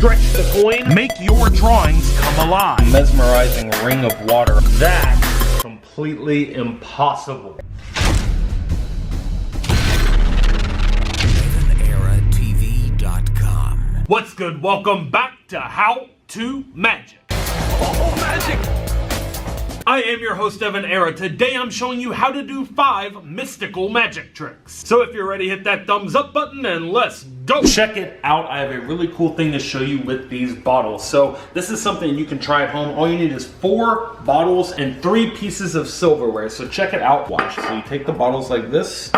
stretch the coin, make your drawings come alive. Mesmerizing ring of water. That's completely impossible. LeidenFrost.com. What's good? Welcome back to How to Magic. Oh, magic! I am your host, Evan Era. Today I'm showing you how to do 5 mystical magic tricks. So if you're ready, hit that thumbs up button and let's go. Check it out. I have a really cool thing to show you with these bottles. So this is something you can try at home. All you need is 4 bottles and 3 pieces of silverware. So check it out. Watch. So you take the bottles like this.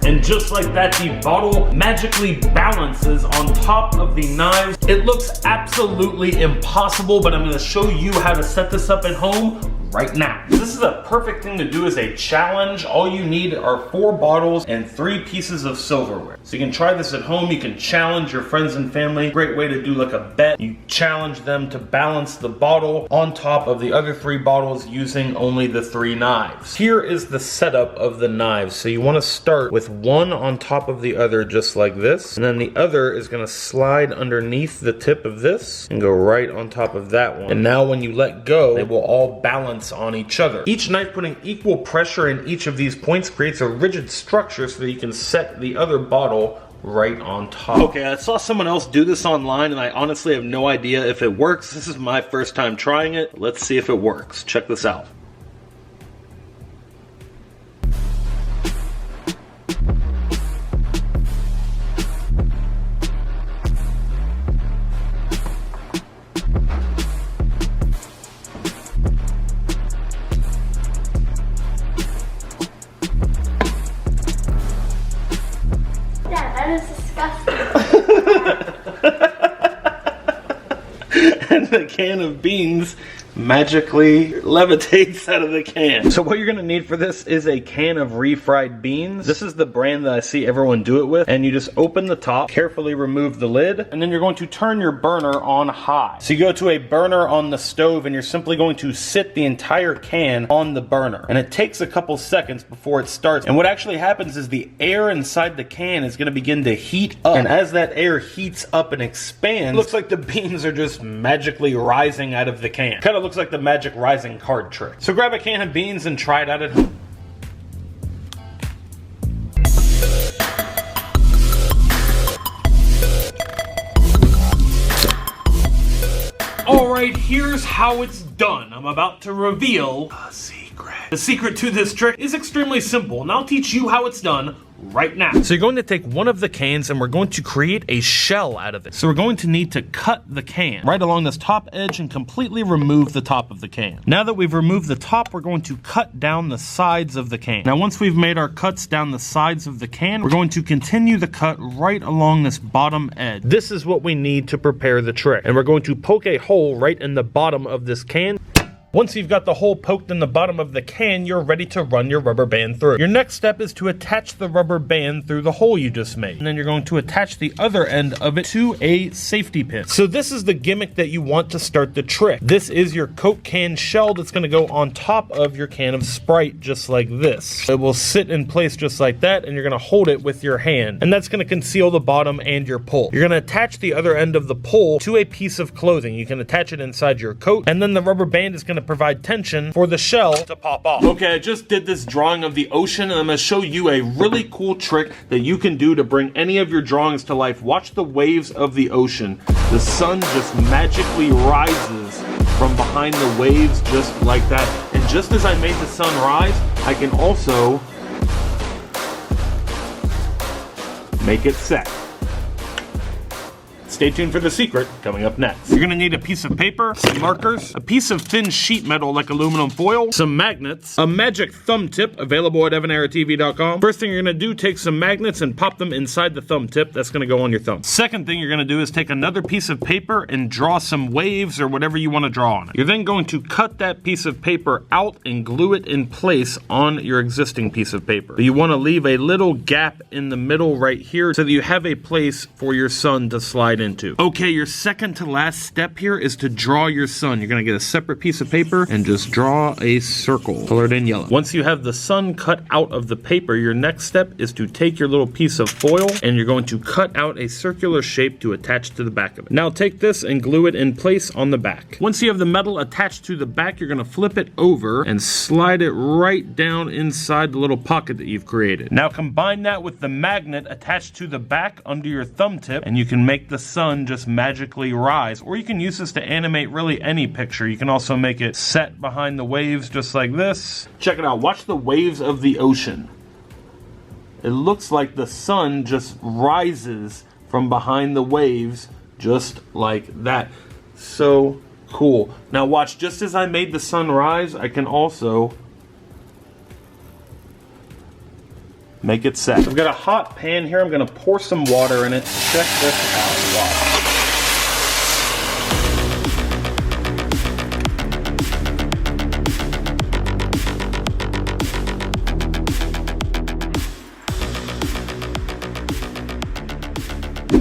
And just like that, the bottle magically balances on top of the knives. It looks absolutely impossible, but I'm gonna show you how to set this up at home right now. This is a perfect thing to do as a challenge. All you need are 4 bottles and 3 pieces of silverware. So you can try this at home. You can challenge your friends and family. Great way to do like a bet. You challenge them to balance the bottle on top of the other 3 bottles using only the 3 knives. Here is the setup of the knives. So you want to start with one on top of the other just like this, and then the other is going to slide underneath the tip of this and go right on top of that one. And now when you let go, they will all balance on each other. Each knife putting equal pressure in each of these points creates a rigid structure so that you can set the other bottle right on top. Okay, I saw someone else do this online and I honestly have no idea if it works. This is my first time trying it. Let's see if it works. Check this out. That is disgusting. And the can of beans magically levitates out of the can. So what you're gonna need for this is a can of refried beans. This is the brand that I see everyone do it with. And you just open the top, carefully remove the lid, and then you're going to turn your burner on high. So you go to a burner on the stove and you're simply going to sit the entire can on the burner. And it takes a couple seconds before it starts. And what actually happens is the air inside the can is gonna begin to heat up. And as that air heats up and expands, it looks like the beans are just magically rising out of the can. Kind of looks like the magic rising card trick. So grab a can of beans and try it out at home. Alright, here's how it's done. I'm about to reveal a secret. The secret to this trick is extremely simple, and I'll teach you how it's done right now. So you're going to take one of the cans and we're going to create a shell out of it. So we're going to need to cut the can right along this top edge and completely remove the top of the can. Now that we've removed the top, we're going to cut down the sides of the can. Now once we've made our cuts down the sides of the can, we're going to continue the cut right along this bottom edge. This is what we need to prepare the trick. And we're going to poke a hole right in the bottom of this can. Once you've got the hole poked in the bottom of the can, you're ready to run your rubber band through. Your next step is to attach the rubber band through the hole you just made. And then you're going to attach the other end of it to a safety pin. So this is the gimmick that you want to start the trick. This is your Coke can shell that's going to go on top of your can of Sprite just like this. It will sit in place just like that, and you're going to hold it with your hand. And that's going to conceal the bottom and your pull. You're going to attach the other end of the pull to a piece of clothing. You can attach it inside your coat, and then the rubber band is going to provide tension for the shell to pop off. Okay, I just did this drawing of the ocean, and I'm going to show you a really cool trick that you can do to bring any of your drawings to life. Watch the waves of the ocean. The sun just magically rises from behind the waves just like that. And just as I made the sun rise, I can also make it set. Stay tuned for the secret coming up next. You're gonna need a piece of paper, some markers, a piece of thin sheet metal like aluminum foil, some magnets, a magic thumb tip available at evaneratv.com. First thing you're gonna do, take some magnets and pop them inside the thumb tip. That's gonna go on your thumb. Second thing you're gonna do is take another piece of paper and draw some waves or whatever you wanna draw on it. You're then going to cut that piece of paper out and glue it in place on your existing piece of paper. You wanna leave a little gap in the middle right here so that you have a place for your sun to slide into. into. Okay, your second to last step here is to draw your sun. You're gonna get a separate piece of paper and just draw a circle colored in yellow. Once you have the sun cut out of the paper, your next step is to take your little piece of foil and you're going to cut out a circular shape to attach to the back of it. Now take this and glue it in place on the back. Once you have the metal attached to the back, you're gonna flip it over and slide it right down inside the little pocket that you've created. Now combine that with the magnet attached to the back under your thumb tip and you can make the sun just magically rise. Or you can use this to animate really any picture. You can also make it set behind the waves just like this. Check it out, watch the waves of the ocean. It looks like the sun just rises from behind the waves just like that. So cool. Now watch, just as I made the sun rise, I can also make it set. I've got a hot pan here. I'm gonna pour some water in it. Check this out. Watch.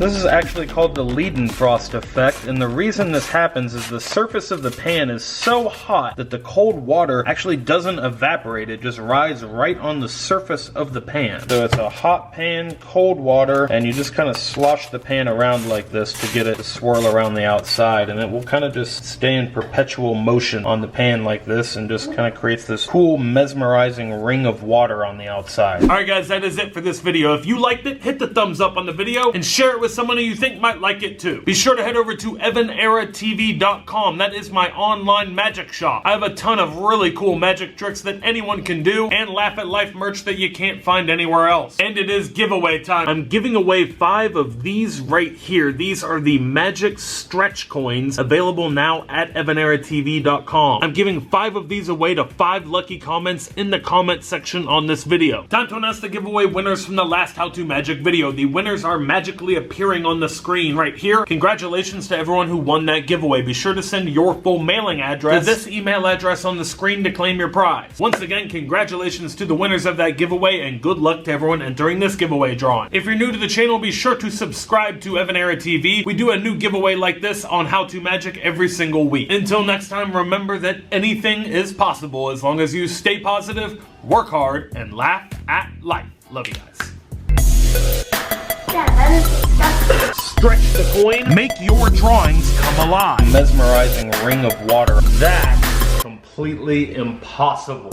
This is actually called the Leidenfrost effect, and the reason this happens is the surface of the pan is so hot that the cold water actually doesn't evaporate, it just rides right on the surface of the pan. So it's a hot pan, cold water, and you just kind of slosh the pan around like this to get it to swirl around the outside, and it will kind of just stay in perpetual motion on the pan like this and just kind of creates this cool mesmerizing ring of water on the outside. Alright guys, that is it for this video. If you liked it, hit the thumbs up on the video and share it with someone who you think might like it too. Be sure to head over to evaneratv.com. That is my online magic shop. I have a ton of really cool magic tricks that anyone can do and laugh at life merch that you can't find anywhere else. And it is giveaway time. I'm giving away 5 of these right here. These are the magic stretch coins available now at evaneratv.com. I'm giving 5 of these away to 5 lucky comments in the comment section on this video. Time to announce the giveaway winners from the last How To Magic video. The winners are magically appearing on the screen right here. Congratulations to everyone who won that giveaway. Be sure to send your full mailing address to this email address on the screen to claim your prize. Once again, congratulations to the winners of that giveaway and good luck to everyone entering this giveaway drawing. If you're new to the channel, be sure to subscribe to Evanera TV. We do a new giveaway like this on How To Magic every single week. Until next time, remember that anything is possible as long as you stay positive, work hard, and laugh at life. Love you guys. Yeah, that is disgusting. Stretch the coin, make your drawings come alive. Mesmerizing ring of water. That's completely impossible.